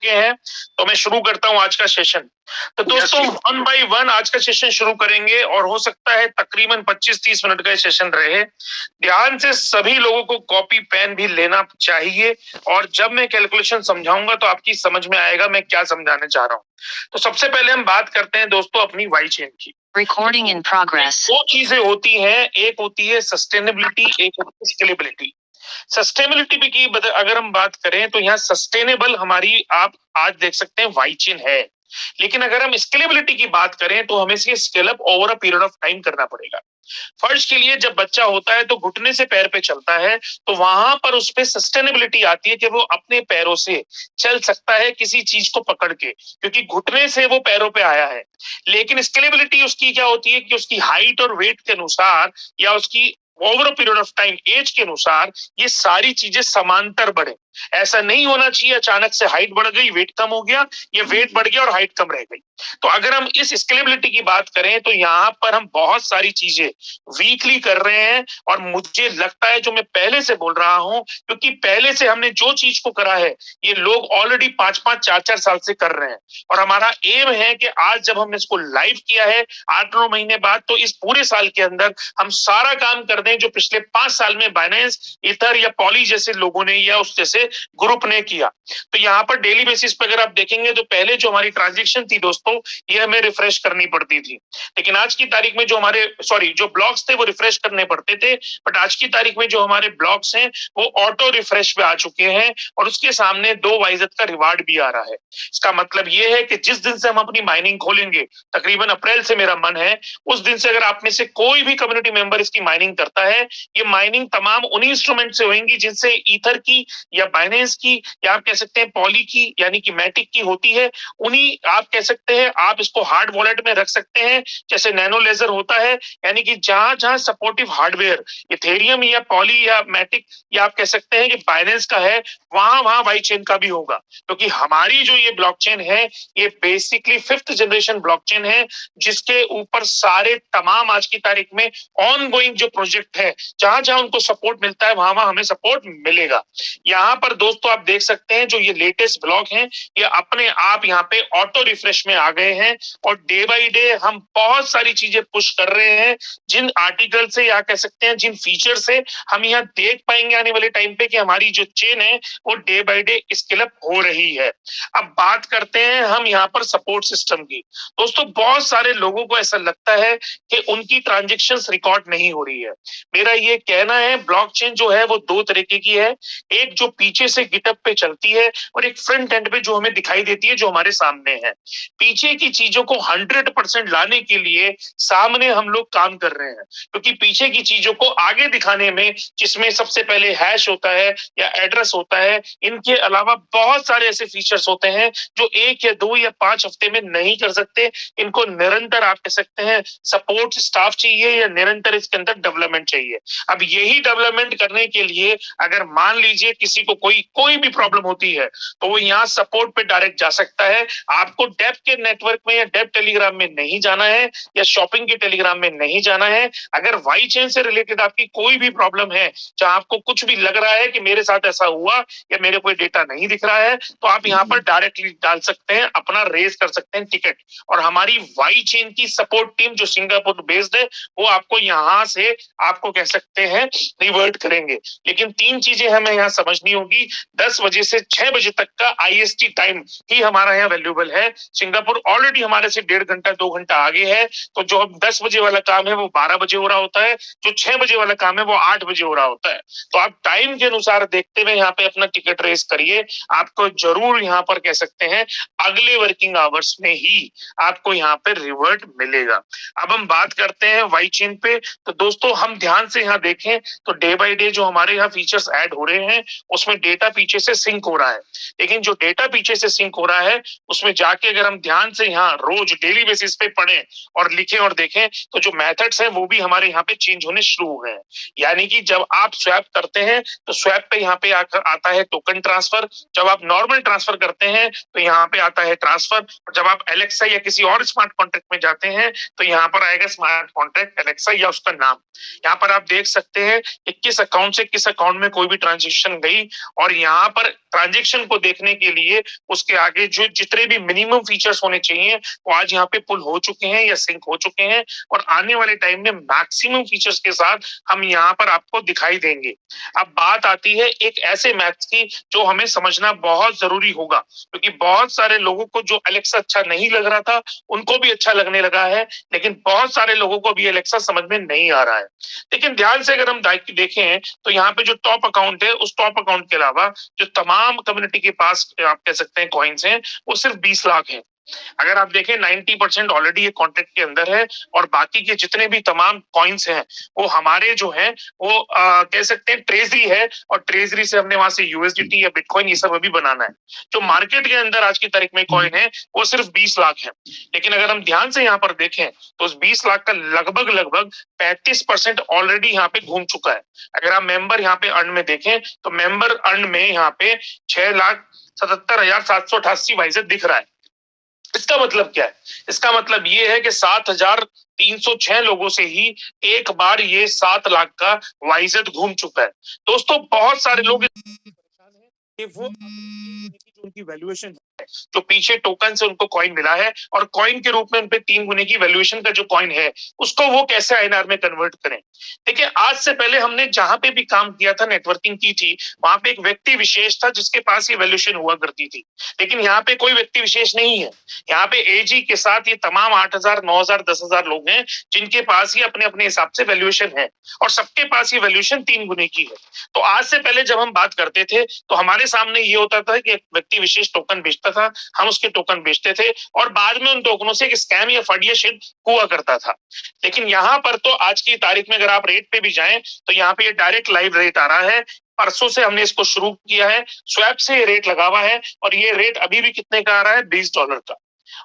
चुके हैं, तो मैं शुरू करता हूँ आज का सेशन। तो दोस्तों वन बाय वन आज का सेशन शुरू करेंगे और हो सकता है तकरीबन 25-30 मिनट का सेशन रहे। ध्यान से सभी लोगों को कॉपी पेन भी लेना चाहिए और जब मैं कैलकुलेशन समझाऊंगा तो आपकी समझ में आएगा मैं क्या समझाने चाह रहा हूँ। तो सबसे पहले हम बात करते हैं दोस्तों अपनी वाई चेन की। Recording in progress. दो चीजें होती हैं, एक होती है सस्टेनेबिलिटी, एक होती है स्केलेबिलिटी। सस्टेनेबिलिटी की अगर हम बात करें तो यहाँ सस्टेनेबल हमारी आप आज देख सकते हैं वाई चेन है, लेकिन अगर हम स्केलेबिलिटी की बात करें तो हमें इसे scale up over a period of time करना पड़ेगा। फर्ज के लिए जब बच्चा होता है तो घुटने से पैर पे चलता है, तो वहां पर उस पे सस्टेनेबिलिटी आती है कि वो अपने पैरों से चल सकता है किसी चीज को पकड़ के, क्योंकि घुटने से वो पैरों पे आया है। लेकिन स्केलेबिलिटी उसकी क्या होती है कि उसकी हाइट और वेट के अनुसार या उसकी over a period of time age के अनुसार ये सारी चीजें समांतर बढ़े। ऐसा नहीं होना चाहिए अचानक से हाइट बढ़ गई वेट कम हो गया, या वेट बढ़ गया और हाइट कम रह गई। तो अगर हम इस स्केलेबिलिटी की बात करें तो यहाँ पर हम बहुत सारी चीजें वीकली कर रहे हैं, और मुझे लगता है जो मैं पहले से बोल रहा हूं, क्योंकि पहले से हमने जो चीज को करा है ये लोग ऑलरेडी 5-5 4-4 साल से कर रहे हैं, और हमारा एम है कि आज जब हमने इसको लाइव किया है 8-9 महीने बाद, तो इस पूरे साल के अंदर हम सारा काम कर दें जो पिछले 5 साल में बाइनेंस, ईथर या पॉली जैसे लोगों ने या उस जैसे ग्रुप ने किया। तो यहाँ पर डेली बेसिस पे अगर आप देखेंगे तो पहले जो हमारी ट्रांजेक्शन थी दोस्तों, ये हमें रिफ्रेश करनी पड़ती थी, लेकिन आज की तारीख में जो हमारे जो ब्लॉक्स थे वो रिफ्रेश करने पड़ते थे, बट आज की तारीख में जो हमारे ब्लॉक्स हैं वो ऑटो रिफ्रेश पे आ चुके हैं, और उसके सामने 2 वाइजत का रिवार्ड भी आ रहा है। इसका मतलब ये है कि जिस दिन से हम अपनी माइनिंग खोलेंगे, तकरीबन अप्रैल से मेरा मन है, उस दिन से अगर आप में से कोई भी कम्युनिटी मेंबर इसकी माइनिंग करता है, ये माइनिंग तमाम उन्हीं इंस्ट्रूमेंट से होंगी जिनसे ईथर की या बाइनेंस की या आप कह सकते हैं पॉली की यानी कि मैटिक की होती है। उन्हीं आप कह सकते हैं आप इसको हार्ड वॉलेट में रख सकते हैं, जैसे नैनो लेजर होता है, यानी कि जहां जहां सपोर्टिव हार्डवेयर इथेरियम या पॉली या मैटिक या आप कह सकते हैं कि बाइनेंस का है, वहां वहां वाई चेन का भी होगा। क्योंकि हमारी जो ये ब्लॉकचेन है ये बेसिकली 5th जनरेशन ब्लॉकचेन है, जिसके ऊपर सारे तमाम आज की तारीख में ऑन गोइंग जो प्रोजेक्ट है, जहां जहां उनको सपोर्ट मिलता है वहां वहां हमें सपोर्ट मिलेगा। यहाँ पर दोस्तों आप देख सकते हैं जो ये लेटेस्ट ब्लॉक हैं ये अपने आप यहाँ पे ऑटो रिफ्रेश में आ गए हैं, और डे बाय डे हम बहुत सारी चीजें पुश कर रहे हैं, जिन आर्टिकल से या कह सकते हैं जिन फीचर से हम यहाँ देख पाएंगे आने वाले टाइम पे कि हमारी जो चेन है वो day by day scale up हो रही है। अब बात करते हैं हम यहाँ पर सपोर्ट सिस्टम की। दोस्तों बहुत सारे लोगों को ऐसा लगता है कि उनकी ट्रांजेक्शंस रिकॉर्ड नहीं हो रही है। मेरा ये कहना है ब्लॉकचेन जो है वो 2 तरीके की है, एक जो पीछे से गिटअप पे चलती है और एक फ्रंट एंड पे जो हमें दिखाई देती है जो हमारे सामने है। पीछे की चीजों को 100% लाने के लिए सामने हम लोग काम कर रहे हैं, क्योंकि पीछे की चीजों को आगे दिखाने में जिसमें सबसे पहले हैश होता है या एड्रेस होता है, इनके अलावा बहुत सारे ऐसे फीचर्स होते हैं जो 1 या 2 या 5 हफ्ते में नहीं कर सकते। इनको निरंतर आप कह सकते हैं सपोर्ट स्टाफ चाहिए या निरंतर इसके अंदर डेवलपमेंट चाहिए। अब यही डेवलपमेंट करने के लिए अगर मान लीजिए किसी को कोई भी प्रॉब्लम होती है तो वो यहाँ सपोर्ट पे डायरेक्ट जा सकता है। आपको डेप के नेटवर्क में या डेप टेलीग्राम में नहीं जाना है या शॉपिंग के टेलीग्राम में नहीं जाना है। अगर वाई चेन से रिलेटेड आपकी कोई भी प्रॉब्लम है, जहां आपको कुछ भी लग रहा है कि मेरे साथ ऐसा हुआ या मेरे कोई डेटा नहीं दिख रहा है, तो आप यहाँ पर डायरेक्टली डाल सकते हैं, अपना रेज कर सकते हैं टिकट, और हमारी वाई चेन की सपोर्ट टीम जो सिंगापुर बेस्ड है वो आपको यहाँ से आपको कह सकते हैं रिवर्ट करेंगे। लेकिन 3 चीजें हमें यहाँ समझनी होगी। 10 बजे से 6 बजे तक का आईएसटी टाइम ही हमारा यहाँ वैल्यूएबल है। सिंगापुर ऑलरेडी हमारे से 1.5 घंटा 2 घंटा आगे है, तो जो 10 बजे वाला काम है वो 12 बजे हो रहा होता है, जो 6 बजे वाला काम है वो 8 बजे हो रहा होता है। तो आप टाइम के अनुसार देखते हुए यहाँ पे अपना टिकट रेस करिए, आपको जरूर यहाँ पर कह सकते हैं अगले वर्किंग आवर्स में ही आपको यहाँ पे रिवर्ट मिलेगा। अब हम बात करते हैं वाई चेन पे। तो दोस्तों हम ध्यान से यहाँ देखें तो डे बाय डे जो हमारे यहाँ फीचर्स ऐड हो रहे हैं उसमें डेटा पीछे से सिंक हो रहा है, लेकिन जो डेटा पीछे से सिंक हो रहा है उसमें जाके अगर हम ध्यान से यहाँ रोज डेली बेसिस पे पढ़ें और लिखें और देखें तो जो मेथड्स हैं वो भी हमारे यहाँ पे चेंज होने शुरू हो गए हैं। यानी कि जब आप स्वैप करते हैं तो स्वैप पे यहाँ पे आता है टोकन ट्रांसफर, जब आप नॉर्मल ट्रांसफर करते हैं तो यहाँ पे आता है ट्रांसफर, और जब आप एलेक्सा या किसी और स्मार्ट कॉन्ट्रैक्ट में जाते हैं तो यहाँ पर आएगा स्मार्ट कॉन्ट्रैक्ट एलेक्सा या उसका नाम। यहाँ पर आप देख सकते हैं कि किस अकाउंट से किस अकाउंट में कोई भी ट्रांजेक्शन गई और यहाँ पर ट्रांजेक्शन को देखने के लिए उसके आगे जो जितने भी मिनिमम फीचर्स होने चाहिए वो आज यहाँ पे पुल हो चुके हैं या सिंक हो चुके हैं, और आने वाले टाइम में मैक्सिमम फीचर्स के साथ हम यहाँ पर आपको दिखाई देंगे। अब बात आती है एक ऐसे मैथ्स की जो हमें समझना बहुत जरूरी होगा, क्योंकि बहुत सारे लोगों को जो अलेक्सा अच्छा नहीं लग रहा था उनको भी अच्छा लगने लगा है, लेकिन बहुत सारे लोगों को भी अलेक्सा समझ में नहीं आ रहा है। लेकिन ध्यान से अगर हम देखें तो यहाँ पे जो टॉप अकाउंट है उस टॉप अकाउंट के अलावा जो तमाम कम्युनिटी के पास आप कह सकते हैं कॉइन्स हैं वो सिर्फ 20 लाख हैं। अगर आप देखें 90% ऑलरेडी ये कॉन्ट्रैक्ट के अंदर है, और बाकी के जितने भी तमाम कॉइन्स हैं वो हमारे जो हैं वो कह सकते हैं ट्रेजरी है, और ट्रेजरी से हमने वहां से यूएसडीटी या बिटकॉइन ये सब अभी बनाना है। जो मार्केट के अंदर आज की तारीख में कॉइन है वो सिर्फ 20 लाख है। लेकिन अगर हम ध्यान से यहाँ पर देखें तो उस 20 लाख का लगभग 35% ऑलरेडी यहाँ पे घूम चुका है। अगर आप मेंबर यहाँ पे अर्न में देखें तो मेंबर अर्न में यहाँ पे 6,77,788 वाइजेड दिख रहा है। इसका मतलब क्या है? इसका मतलब ये है कि 7,306 लोगों से ही एक बार ये 7 लाख का वाइजेड घूम चुका है। दोस्तों बहुत सारे लोग परेशान हैं कि वो जो उनकी वैल्यूएशन है, जो पीछे टोकन से उनको कॉइन मिला है और कॉइन के रूप में उनपे 3 गुने की वैल्यूएशन का जो कॉइन है उसको वो कैसे आईएनआर में कन्वर्ट करें। देखिए आज से पहले हमने जहां पे भी काम किया था, नेटवर्किंग की थी, वहां पे एक व्यक्ति विशेष था जिसके पास ये वैल्यूएशन हुआ करती थी। लेकिन यहाँ पे कोई व्यक्ति विशेष नहीं है। यहाँ पे एजी के साथ ये तमाम 8,000, 9,000, 10,000 लोग हैं जिनके पास ही अपने अपने हिसाब से वैल्यूएशन है, और सबके पास ये वैल्यूएशन 3 गुने की है। तो आज से पहले जब हम बात करते थे तो हमारे सामने ये होता था कि एक व्यक्ति विशेष टोकन बेचता था, हम उसके टोकन बेचते थे, और बाद में उन टोकनों से एक स्कैम या फंड या शेड हुआ करता था। लेकिन यहाँ पर तो आज की तारीख में अगर आप रेट पे भी जाएं तो यहाँ पे ये डायरेक्ट लाइव रेट आ रहा है। परसों से हमने इसको शुरू किया है, स्वैप से ये रेट लगा हुआ है, और ये रेट अभी भी कितने का आ रहा है? $20 का।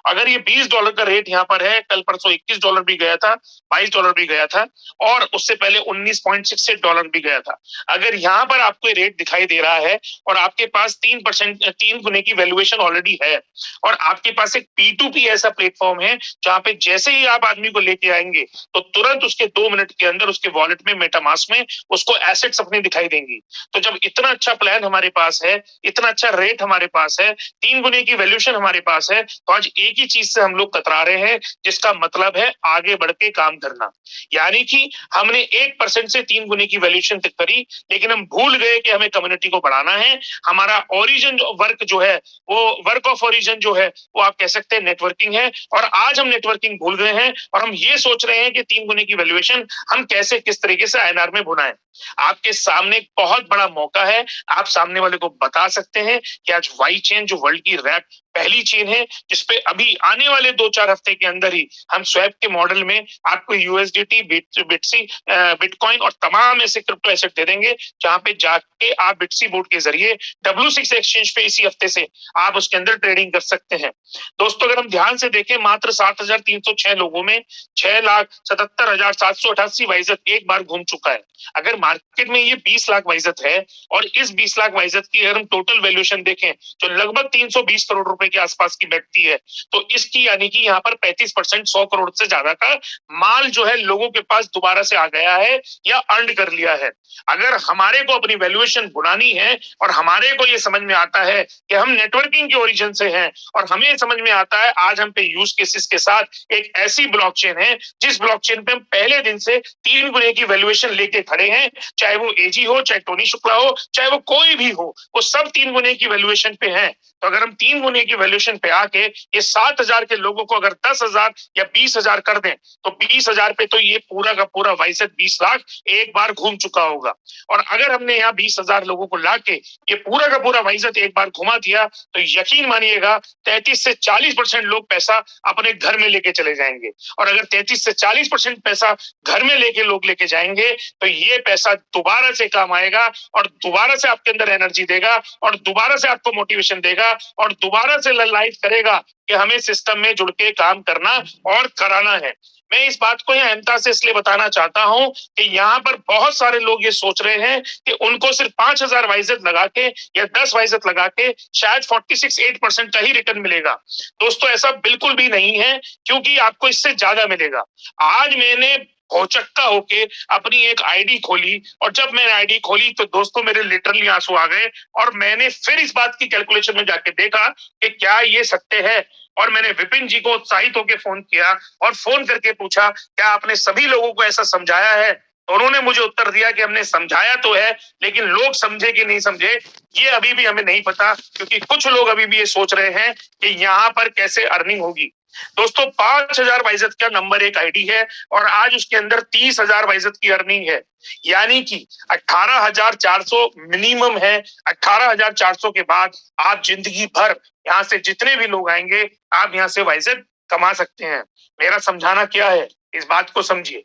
अगर ये $20 का रेट यहाँ पर है, कल परसों $21 भी गया था, $22 भी गया था, और उससे पहले $19.68 भी गया था। अगर यहाँ पर आपको ये रेट दिखाई दे रहा है और आपके पास 3 गुने की वैल्यूएशन ऑलरेडी है, और आपके पास एक P2P ऐसा प्लेटफॉर्म है जहाँ पे जैसे ही आप आदमी को लेके आएंगे तो तुरंत उसके 2 मिनट के अंदर उसके वॉलेट में, मेटामास्क में उसको एसेट्स अपने दिखाई देंगी। तो जब इतना अच्छा प्लान हमारे पास है, इतना अच्छा रेट हमारे पास है, 3 गुने की वैल्यूएशन हमारे पास है, तो आज एक ही चीज से हम लोग कतरा रहे हैं, जिसका मतलब है आगे बढ़ के काम करना। यानी कि हमने 1% से 3 गुने की वैल्यूएशन तक करी, लेकिन हम भूल गए कि हमें कम्युनिटी को बढ़ाना है। हमारा ओरिजिन वर्क जो है वो वर्क ऑफ ओरिजिन जो है वो आप कह सकते हैं नेटवर्किंग है, और आज हम नेटवर्किंग भूल गए हैं और हम ये सोच रहे हैं कि 3 गुने की वैल्यूएशन हम कैसे किस तरीके से आईएनआर में भुनाएं। आपके सामने एक बहुत बड़ा मौका है, आप सामने वाले को बता सकते हैं कि आज वाई चेन जो वर्ल्ड की रैप पहली चेन है जिसपे अभी आने वाले 2-4 हफ्ते के अंदर ही हम स्वैप के मॉडल में आपको यूएसडीटी, बिटसी, बिटकॉइन और तमाम ऐसे क्रिप्टो एसेट दे देंगे, जहां पे जाके आप बिटसी बोर्ड के जरिए W6 एक्सचेंज पे इसी हफ्ते से आप उसके अंदर ट्रेडिंग कर सकते हैं। दोस्तों अगर हम ध्यान से देखें, मात्र 7,306 लोगों में 6,77,788 वाइजत एक बार घूम चुका है। अगर मार्केट में ये 20 लाख वाइजत है और इस 20 लाख वाइजत की अगर हम टोटल वैल्यूएशन देखें जो लगभग 320 करोड़ रुपए के आसपास की बैठती है, तो इसकी यानी कि यहाँ पर 35% 100 करोड़ से ज्यादा का माल जो है लोगों के पास दोबारा से आ गया है या अर्न कर लिया है। अगर हमारे को अपनी वैल्यूएशन बुलानी है और हमारे को ये समझ में आता है कि हम नेटवर्किंग के ओरिजिन से हैं, और हमें समझ में आता है आज हम पे यूज केसेस के साथ एक ऐसी ब्लॉकचेन है जिस ब्लॉकचेन पे हम पहले दिन से 3 गुने की वैल्यूएशन लेके खड़े हैं, चाहे वो एजी हो, चाहे टोनी शुक्ला हो, चाहे वो कोई भी हो, वो सब 3 गुने की वैल्यूएशन पे हैं। तो अगर हम 3 गुने की वैल्यूएशन पे आके ये 7,000 के लोगों को अगर 10,000 या 20,000 कर दें तो 20,000 पे तो ये पूरा का पूरा वाइजत 20 लाख एक बार घूम चुका होगा। और अगर हमने यहाँ 20,000 लोगों को लाके ये पूरा का पूरा वाइजत एक बार घुमा दिया तो यकीन मानिएगा 33 से 40% लोग पैसा अपने घर में लेके चले जाएंगे। और अगर 33 से 40% पैसा घर में लेके लोग लेके जाएंगे तो ये पैसा दोबारा से काम आएगा, और दोबारा से आपके अंदर एनर्जी देगा, और दोबारा से आपको मोटिवेशन देगा, और दोबारा से लाइफ करेगा कि हमें सिस्टम में जुड़ के काम करना और कराना है। मैं इस बात को यहाँ अहमता से इसलिए बताना चाहता हूं कि यहाँ पर बहुत सारे लोग ये सोच रहे हैं कि उनको सिर्फ 5,000 वाइजत लगा के या 10 वाइजत लगा के शायद 46-8% का ही रिटर्न मिलेगा। दोस्तों ऐसा बिल्कुल भी नहीं है, क्योंकि आपको इससे ज्यादा मिलेगा। आज मैंने भौचक्का होके अपनी एक आईडी खोली, और जब मैंने आईडी खोली तो दोस्तों मेरे लिटरली आंसू आ गए, और मैंने फिर इस बात की कैलकुलेशन में जाके देखा कि क्या ये सत्य है। और मैंने विपिन जी को उत्साहित होकर फोन किया और फोन करके पूछा, क्या आपने सभी लोगों को ऐसा समझाया है? तो उन्होंने मुझे उत्तर दिया कि हमने समझाया तो है, लेकिन लोग समझे कि नहीं समझे ये अभी भी हमें नहीं पता, क्योंकि कुछ लोग अभी भी ये सोच रहे हैं कि यहाँ पर कैसे अर्निंग होगी। दोस्तों 5000 वाइजत का नंबर एक आईडी है, और आज उसके अंदर 30,000 वाइजत की अर्निंग है, यानी कि 18,400 मिनिमम है। 18,400 के बाद आप जिंदगी भर यहाँ से जितने भी लोग आएंगे आप यहाँ से वाइजत कमा सकते हैं। मेरा समझाना क्या है, इस बात को समझिए।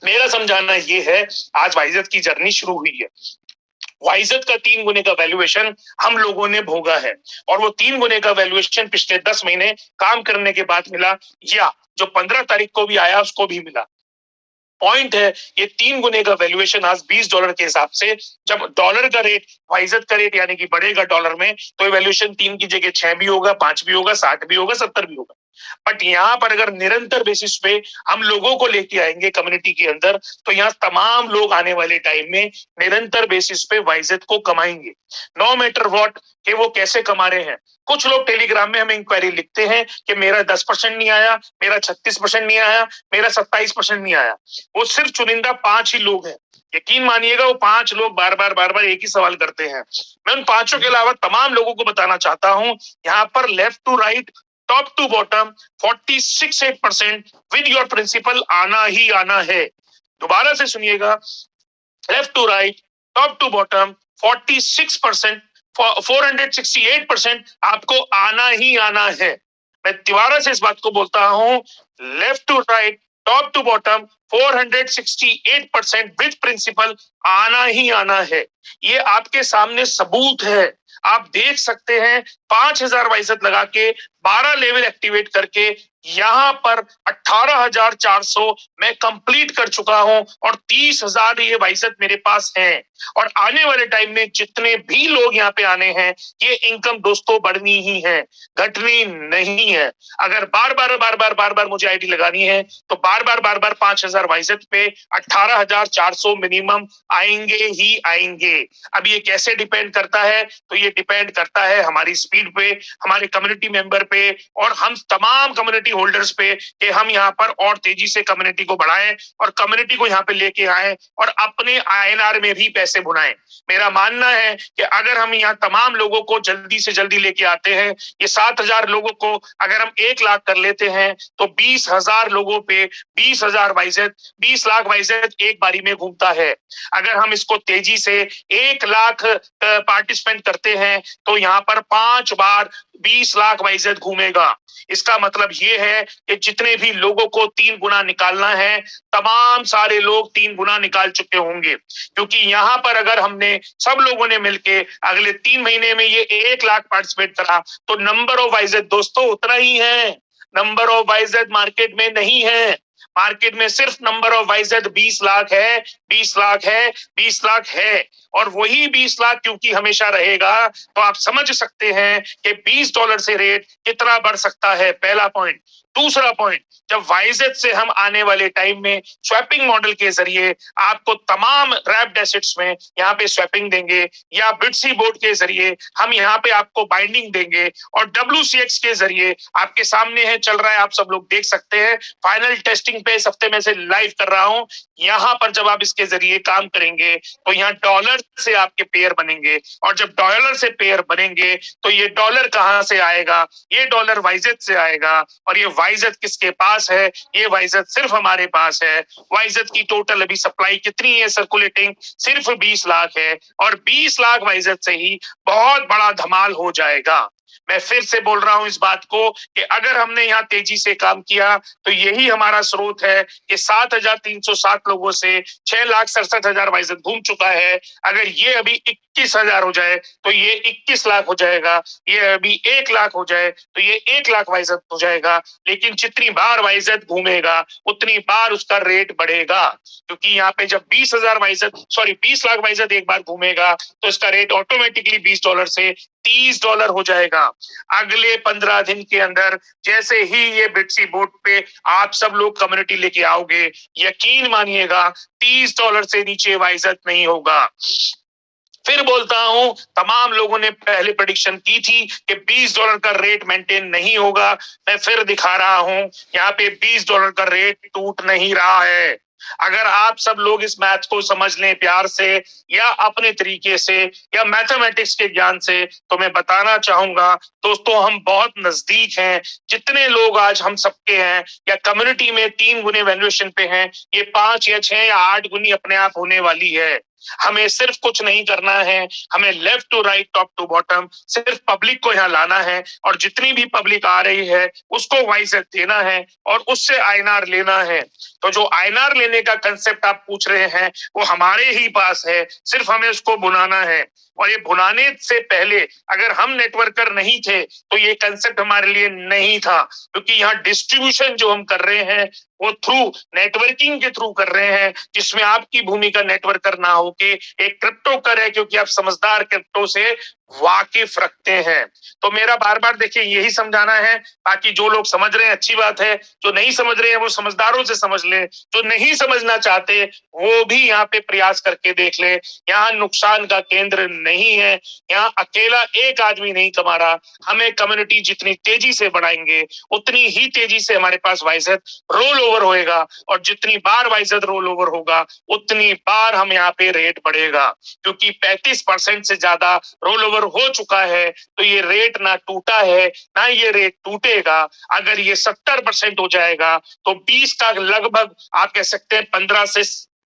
मेरा समझाना ये है, आज वाइजत की जर्नी शुरू हुई है। वाइजत का 3 गुने का वैल्यूएशन हम लोगों ने भोगा है, और वो 3 गुने का वैल्यूएशन पिछले 10 महीने काम करने के बाद मिला, या जो 15 तारीख को भी आया उसको भी मिला। पॉइंट है, ये 3 गुने का वैल्यूएशन आज $20 के हिसाब से, जब डॉलर का रेट, वाइजत का रेट यानी कि बढ़ेगा डॉलर में, तो ये वैल्यूएशन 3 की जगह 6 भी होगा, 5 भी होगा, 60 भी होगा, 70 भी होगा। बट यहाँ पर अगर निरंतर बेसिस पे हम लोगों को लेके आएंगे कम्युनिटी के अंदर, तो यहाँ तमाम लोग आने वाले टाइम में निरंतर बेसिस पे वाइजत को कमाएंगे, नो मैटर व्हाट कि वो कैसे कमा रहे हैं। कुछ लोग टेलीग्राम में हमें इंक्वायरी लिखते हैं कि मेरा 10% नहीं आया, मेरा 36% नहीं आया, मेरा 27% नहीं आया। वो सिर्फ चुनिंदा 5 ही लोग हैं। यकीन मानिएगा वो 5 लोग बार बार एक ही सवाल करते हैं। मैं उन 5 के अलावा तमाम लोगों को बताना चाहता हूं, यहाँ पर left to right, top to bottom 46-8% with your principal आना ही आना है। दोबारा से सुनिएगा, left to right, top to bottom 46%, 468% आपको आना ही आना है। मैं दोबारा से इस बात को बोलता हूं, left to right, top to bottom 468% with principal आना ही आना है। ये आपके सामने सबूत है, आप देख सकते हैं। 5,000 वाइजत लगा के 12 लेवल एक्टिवेट करके यहाँ पर 18,400 मैं कंप्लीट कर चुका हूं, और 30,000 ये वाइजत मेरे पास हैं। और आने वाले टाइम में जितने भी लोग यहाँ पे आने हैं, ये इनकम दोस्तों बढ़नी ही है, घटनी नहीं है। अगर बार बार मुझे आईडी लगानी है, तो बार बार 5,000 वाइजत पे 18,400 मिनिमम आएंगे ही आएंगे। अब ये कैसे डिपेंड करता है? तो ये डिपेंड करता है हमारी स्पीड पे, हमारे कम्युनिटी मेंबर पे, और हम तमाम कम्युनिटी होल्डर्स पे, कि हम यहाँ पर और तेजी से कम्युनिटी को बढ़ाएं और कम्युनिटी को यहाँ पे लेके आए और अपने आईएनआर में भी पैसे भुनाएं। मेरा मानना है कि अगर हम यहाँ तमाम लोगों को जल्दी से जल्दी लेके आते हैं, ये 7,000 लोगों को अगर हम 1 लाख कर लेते हैं, तो 20,000 लोगों पे 20,000 वाइजत, 20 लाख वाइजत एक बारी में घूमता है। अगर हम इसको तेजी से 1 लाख पार्टिसिपेंट करते हैं, तो यहाँ पर 5 बार 20 लाख वाइजत घूमेगा। इसका मतलब ये है कि जितने भी लोगों को 3 गुना निकालना है, तमाम सारे लोग 3 गुना निकाल चुके होंगे, क्योंकि यहाँ पर अगर हमने सब लोगों ने मिलके अगले 3 महीने में ये 1 लाख पार्टिसिपेट करा, तो नंबर ऑफ वाइजत दोस्तों उतना ही है, नंबर ऑफ वाइजत मार्केट में नहीं है। मार्केट में सिर्फ नंबर ऑफ वाइजत 20 लाख है, 20 लाख है, 20 लाख है, और वही 20 लाख क्योंकि हमेशा रहेगा, तो आप समझ सकते हैं कि $20 से रेट कितना बढ़ सकता है। पहला पॉइंट। दूसरा पॉइंट, जब वाइजत से हम आने वाले टाइम में स्वैपिंग मॉडल के जरिए आपको तमाम रैप्ड एसेट्स में यहाँ पे स्वैपिंग देंगे, या बिटसी बोर्ड के जरिए हम यहाँ पे आपको बाइंडिंग देंगे, और WCX के जरिए आपके सामने है, चल रहा है, आप सब लोग देख सकते हैं। फाइनल टेस्टिंग पे इस हफ्ते में से लाइव कर रहा हूं। यहाँ पर जब आप इसके जरिए काम करेंगे, तो यहाँ डॉलर से आपके पेयर बनेंगे, और जब डॉलर से पेयर बनेंगे, तो ये डॉलर कहां से आएगा? ये डॉलर वाइजत से आएगा। और ये वाइजत किसके पास है? ये वाइजत सिर्फ हमारे पास है। वाइजत की टोटल अभी सप्लाई कितनी है सर्कुलेटिंग? सिर्फ 20 लाख है, और 20 लाख वाइजत से ही बहुत बड़ा धमाल हो जाएगा। मैं फिर से बोल रहा हूं इस बात को, कि अगर हमने यहाँ तेजी से काम किया, तो यही हमारा स्रोत है कि 7,307 लोगों से 6,67,000 वाइजत घूम चुका है। अगर ये अभी 21,000 हो जाए, तो ये 21 लाख हो जाएगा। ये अभी 1 लाख हो जाए, तो ये 1 लाख वाइजत हो जाएगा। लेकिन जितनी बार वाइजत घूमेगा, उतनी बार उसका रेट बढ़ेगा, क्योंकि यहाँ पे जब 20 लाख वाइजत एक बार घूमेगा, तो इसका रेट ऑटोमेटिकली $20 से $30 हो जाएगा। अगले 15 दिन के अंदर जैसे ही ये बिटसी बोर्ड पे आप सब लोग कम्युनिटी लेके आओगे, यकीन मानिएगा $30 से नीचे वाइजत नहीं होगा। फिर बोलता हूं, तमाम लोगों ने पहले प्रेडिक्शन की थी कि $20 का रेट मेंटेन नहीं होगा। मैं फिर दिखा रहा हूं, यहाँ पे $20 का रेट टूट नहीं रहा है। अगर आप सब लोग इस मैथ को समझ लें प्यार से या अपने तरीके से या मैथमेटिक्स के ज्ञान से, तो मैं बताना चाहूंगा दोस्तों, हम बहुत नजदीक हैं। जितने लोग आज हम सबके हैं या कम्युनिटी में 3 गुने वैल्यूएशन पे हैं, ये 5 या 6 या 8 गुनी अपने आप होने वाली है। हमें सिर्फ कुछ नहीं करना है, हमें left to right, top to bottom, सिर्फ पब्लिक को यहाँ लाना है और जितनी भी पब्लिक आ रही है उसको वाइजत देना है और उससे आईएनआर लेना है। तो जो आईएनआर लेने का कंसेप्ट आप पूछ रहे हैं वो हमारे ही पास है, सिर्फ हमें उसको बुनाना है। और ये बुनाने से पहले अगर हम नेटवर्कर नहीं थे तो ये कंसेप्ट हमारे लिए नहीं था, क्योंकि यहाँ डिस्ट्रीब्यूशन जो हम कर रहे हैं वो थ्रू नेटवर्किंग के थ्रू कर रहे हैं, जिसमें आपकी भूमिका नेटवर्कर ना होके एक क्रिप्टो कर है, क्योंकि आप समझदार क्रिप्टो से वाकिफ रखते हैं। तो मेरा बार बार देखिए यही समझाना है, ताकि जो लोग समझ रहे हैं अच्छी बात है, जो नहीं समझ रहे हैं वो समझदारों से समझ ले, जो नहीं समझना चाहते वो भी यहाँ पे प्रयास करके देख ले। यहाँ नुकसान का केंद्र नहीं है, यहाँ अकेला एक आदमी नहीं कमा रहा। हमें कम्युनिटी जितनी तेजी से बढ़ाएंगे उतनी ही तेजी से हमारे पास वाइजत रोल ओवर होएगा, और जितनी बार वाइजत रोल ओवर होगा उतनी बार हम यहाँ पे रेट बढ़ेगा, क्योंकि 35% से ज्यादा रोल ओवर हो चुका है। तो ये रेट ना टूटा है ना ये रेट टूटेगा। अगर ये 70% हो जाएगा तो 20 का लगभग आप कह सकते हैं 15 से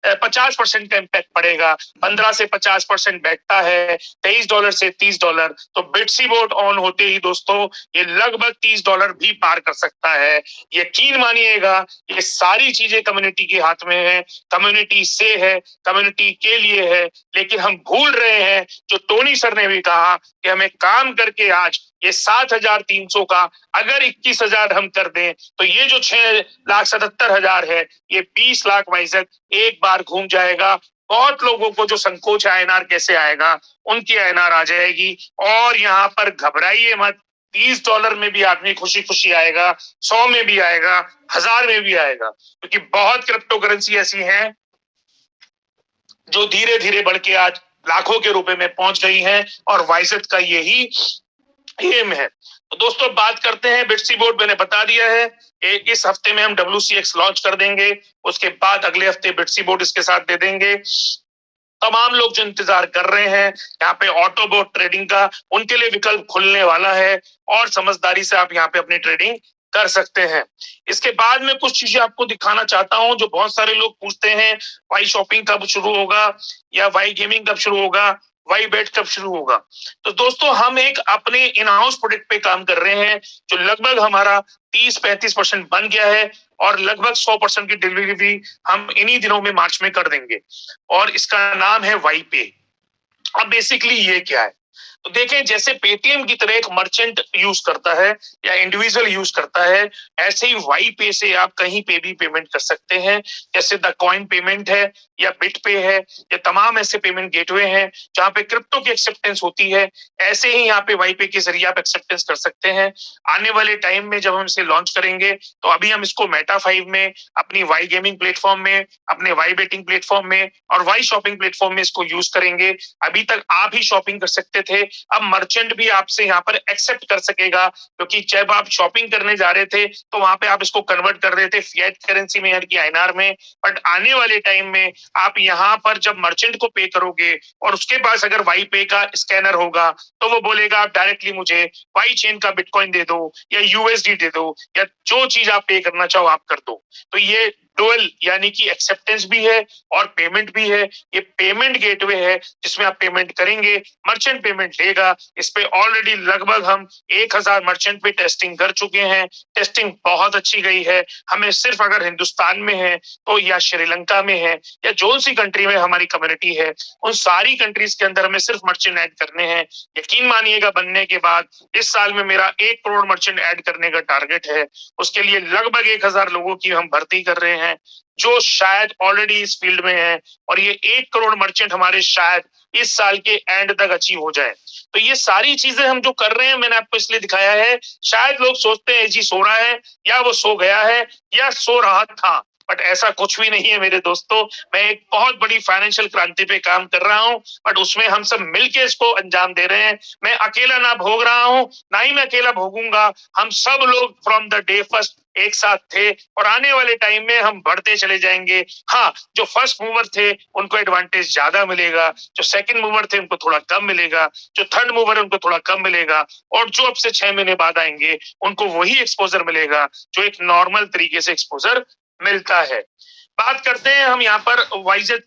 50% का इम्पैक्ट पड़ेगा। 15 से 50% बैठता है $23 से $30। तो बिटसी बोर्ड ऑन होते ही दोस्तों ये लगभग $30 भी पार कर सकता है। यकीन मानिएगा ये सारी चीजें कम्युनिटी के हाथ में है, कम्युनिटी से है, कम्युनिटी के लिए है। लेकिन हम भूल रहे हैं, जो टोनी सर ने भी कहा कि हमें काम करके आज ये 7,300 का अगर 21,000 हम कर दें तो ये जो 6,77,000 है ये 20 लाख वाइजत एक बार घूम जाएगा। बहुत लोगों को जो संकोच है आईएनआर कैसे आएगा, उनकी आईएनआर आ जाएगी। और यहाँ पर घबराइए मत, $30 में भी आदमी खुशी खुशी आएगा, 100 में भी आएगा, 1000 में भी आएगा, क्योंकि बहुत क्रिप्टो करेंसी ऐसी हैं जो धीरे धीरे बढ़ के आज लाखों के रुपए में पहुंच गई हैं, और वाइजत का यही एम है। तो दोस्तों बात करते हैं बिटसी बोर्ड। मैंने बता दिया है इस हफ्ते में हम WCX लॉन्च कर देंगे, उसके बाद अगले हफ्ते बिटसी बोर्ड इसके साथ दे देंगे। तमाम लोग जो इंतजार कर रहे हैं यहाँ पे ऑटो बोट ट्रेडिंग का, उनके लिए विकल्प खुलने वाला है, और समझदारी से आप यहाँ पे अपनी ट्रेडिंग कर सकते हैं। इसके बाद में कुछ चीजें आपको दिखाना चाहता हूं, जो बहुत सारे लोग पूछते हैं, वाई शॉपिंग कब शुरू होगा या वाई गेमिंग कब शुरू होगा, वाई बेट कब शुरू होगा। तो दोस्तों हम एक अपने इन हाउस प्रोडक्ट पे काम कर रहे हैं, जो लगभग हमारा 30-35% बन गया है, और लगभग 100% की डिलीवरी भी हम इन्हीं दिनों में मार्च में कर देंगे, और इसका नाम है वाई पे। अब बेसिकली ये क्या है, तो देखें जैसे पेटीएम की तरह एक मर्चेंट यूज करता है या इंडिविजुअल यूज करता है, ऐसे ही वाई पे से आप कहीं पे भी पेमेंट कर सकते हैं। जैसे द कॉइन पेमेंट है या बिट पे है, या तमाम ऐसे पेमेंट गेटवे हैं जहां पे क्रिप्टो की एक्सेप्टेंस होती है, ऐसे ही यहाँ पे वाई पे के जरिए आप एक्सेप्टेंस कर सकते हैं। आने वाले टाइम में जब हम इसे लॉन्च करेंगे तो अभी हम इसको मेटा 5 में, अपनी वाई गेमिंग प्लेटफॉर्म में, अपने वाई बेटिंग प्लेटफॉर्म में और वाई शॉपिंग प्लेटफॉर्म में इसको यूज करेंगे। अभी तक आप ही शॉपिंग कर सकते थे, अब मर्चेंट भी आपसे यहाँ पर एक्सेप्ट कर सकेगा, क्योंकि जब आप शॉपिंग करने जा रहे थे तो वहां पे आप इसको कन्वर्ट कर रहे थे फिएट करेंसी में यानी कि आईएनआर में। बट आने वाले टाइम में आप यहाँ पर जब मर्चेंट को पे करोगे और उसके पास अगर वाई पे का स्कैनर होगा तो वो बोलेगा आप डायरेक्टली मुझे वाई चेन का बिटकॉइन दे दो या यूएसडी दे दो, या जो चीज आप पे करना चाहो आप कर दो। तो ये डुअल यानी कि एक्सेप्टेंस भी है और पेमेंट भी है। ये पेमेंट गेटवे है जिसमें आप पेमेंट करेंगे, मर्चेंट पेमेंट लेगा। इस पे ऑलरेडी लगभग हम 1000 मर्चेंट पे टेस्टिंग कर चुके हैं, टेस्टिंग बहुत अच्छी गई है। हमें सिर्फ अगर हिंदुस्तान में है तो या श्रीलंका में है या जो सी कंट्री में हमारी कम्युनिटी है, उन सारी कंट्रीज के अंदर हमें सिर्फ मर्चेंट ऐड करने हैं। यकीन मानिएगा बनने के बाद इस साल में मेरा 1 करोड़ मर्चेंट ऐड करने का टारगेट है। उसके लिए लगभग 1000 लोगों की हम भर्ती कर रहे हैं। हैं जो शायद ऑलरेडी इस फील्ड में है, और ये 1 करोड़ मर्चेंट हमारे शायद इस साल के एंड तक अचीव हो जाए। तो ये सारी चीजें हम जो कर रहे हैं मैंने आपको इसलिए दिखाया है। शायद लोग सोचते हैं जी सो रहा है या वो सो गया है या सो रहा था, बट ऐसा कुछ भी नहीं है मेरे दोस्तों। मैं एक बहुत बड़ी फाइनेंशियल क्रांति पे काम कर रहा हूं, बट उसमें हम सब मिलके इसको अंजाम दे रहे हैं। मैं अकेला ना भोग रहा हूं, ना ही मैं अकेला भोगूंगा। हम सब लोग फ्रॉम द डे फर्स्ट एक साथ थे, और आने वाले टाइम में हम बढ़ते चले जाएंगे। हाँ, जो फर्स्ट मूवर थे उनको एडवांटेज ज्यादा मिलेगा, जो सेकंड मूवर थे उनको थोड़ा कम मिलेगा, जो थर्ड मूवर है उनको थोड़ा कम मिलेगा, और जो अब से 6 महीने बाद आएंगे उनको वही एक्सपोजर मिलेगा जो एक नॉर्मल तरीके से एक्सपोजर मिलता है। बात करते हैं हम यहाँ पर वाइजेट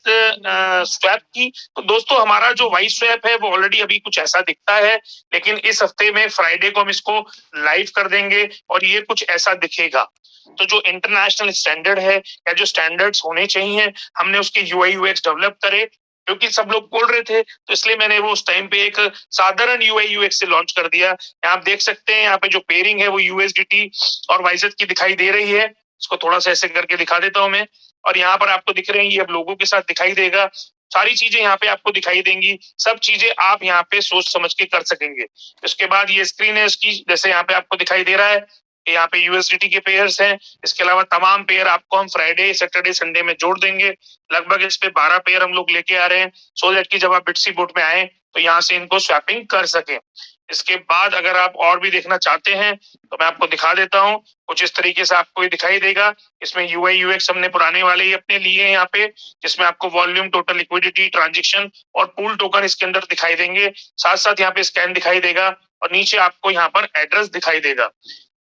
स्वैप की। तो दोस्तों हमारा जो वाइज स्वैप है वो ऑलरेडी अभी कुछ ऐसा दिखता है, लेकिन इस हफ्ते में फ्राइडे को हम इसको लाइव कर देंगे और ये कुछ ऐसा दिखेगा। तो जो इंटरनेशनल स्टैंडर्ड है या जो स्टैंडर्ड्स होने चाहिए, हमने उसके यूआई यूएक्स डेवलप करे, क्योंकि सब लोग बोल रहे थे, तो इसलिए मैंने वो उस टाइम पे एक साधारण यूआई यूएक्स से लॉन्च कर दिया। यहाँ आप देख सकते हैं, यहाँ पे जो पेयरिंग है वो यूएसडीटी और वाइजेट की दिखाई दे रही है। इसको थोड़ा सा ऐसे करके दिखा देता हूं मैं, और यहाँ पर आपको दिख रहे हैं, ये अब लोगों के साथ दिखाई देगा। सारी चीजें यहाँ पे आपको दिखाई देंगी, सब चीजें आप यहाँ पे सोच समझ के कर सकेंगे। इसके बाद ये स्क्रीन है इसकी, जैसे यहाँ पे आपको दिखाई दे रहा है, यहाँ पे यूएसडीटी के पेयर्स हैं। इसके अलावा तमाम पेयर आपको हम फ्राइडे सैटरडे संडे में जोड़ देंगे। लगभग इस पे 12 पेयर हम लोग लेके आ रहे हैं, सो दैट की जब आप बिटसी बोट में आए तो यहाँ से इनको स्वैपिंग कर सके। इसके बाद अगर आप और भी देखना चाहते हैं तो मैं आपको दिखा देता हूँ, कुछ इस तरीके से आपको ये दिखाई देगा। इसमें यूआई यूएक्स हमने पुराने वाले ही अपने लिए हैं यहाँ पे, जिसमें आपको वॉल्यूम, टोटल लिक्विडिटी, ट्रांजेक्शन और पूल टोकन इसके अंदर दिखाई देंगे। साथ साथ यहाँ पे स्कैन दिखाई देगा और नीचे आपको यहाँ पर एड्रेस दिखाई देगा।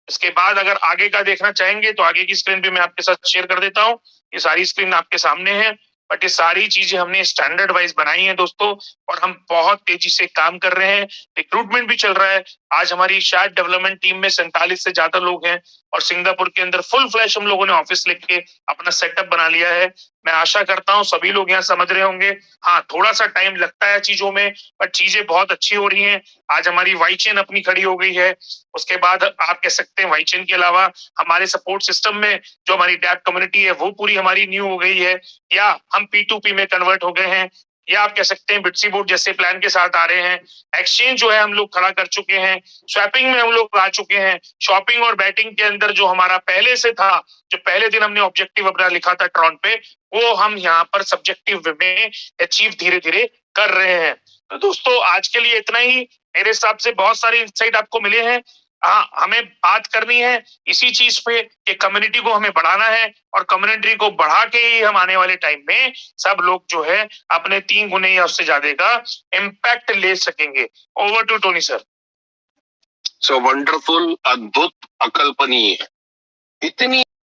इसके बाद अगर आगे का देखना चाहेंगे तो आगे की स्क्रीन पे मैं आपके साथ शेयर कर देता हूँ। ये सारी स्क्रीन आपके सामने है, बट ये सारी चीजें हमने स्टैंडर्ड वाइज बनाई है दोस्तों, और हम बहुत तेजी से काम कर रहे हैं। रिक्रूटमेंट भी चल रहा है। आज हमारी शायद डेवलपमेंट टीम में 47 से ज्यादा लोग हैं, और सिंगापुर के अंदर फुल फ्लैश हम लोगों ने ऑफिस लेके अपना सेटअप बना लिया है। मैं आशा करता हूँ सभी लोग यहाँ समझ रहे होंगे। हाँ, थोड़ा सा टाइम लगता है चीजों में, बट चीजें बहुत अच्छी हो रही हैं। आज हमारी वाई चेन अपनी खड़ी हो गई है। उसके बाद आप कह सकते हैं वाई चेन के अलावा हमारे सपोर्ट सिस्टम में जो हमारी डैप कम्युनिटी है वो पूरी हमारी न्यू हो गई है, या हम P2P में कन्वर्ट हो गए हैं, या आप कह सकते हैं बिटसी बोट जैसे प्लान के साथ आ रहे हैं। एक्सचेंज जो है हम लोग खड़ा कर चुके हैं, स्वैपिंग में हम लोग आ चुके हैं, शॉपिंग और बैटिंग के अंदर जो हमारा पहले से था, जो पहले दिन हमने ऑब्जेक्टिव अपना लिखा था ट्रॉन पे, वो हम यहाँ पर सब्जेक्टिव में अचीव धीरे धीरे कर रहे हैं। तो दोस्तों आज के लिए इतना ही। मेरे हिसाब से बहुत सारे इंसाइट आपको मिले हैं। हाँ, हमें बात करनी है इसी चीज पे कि कम्युनिटी को हमें बढ़ाना है, और कम्युनिटी को बढ़ा के ही हम आने वाले टाइम में सब लोग जो है अपने 3 गुने या उससे ज्यादा का इम्पैक्ट ले सकेंगे। Over to Tony sir. So wonderful, अद्भुत, अकल्पनीय, इतनी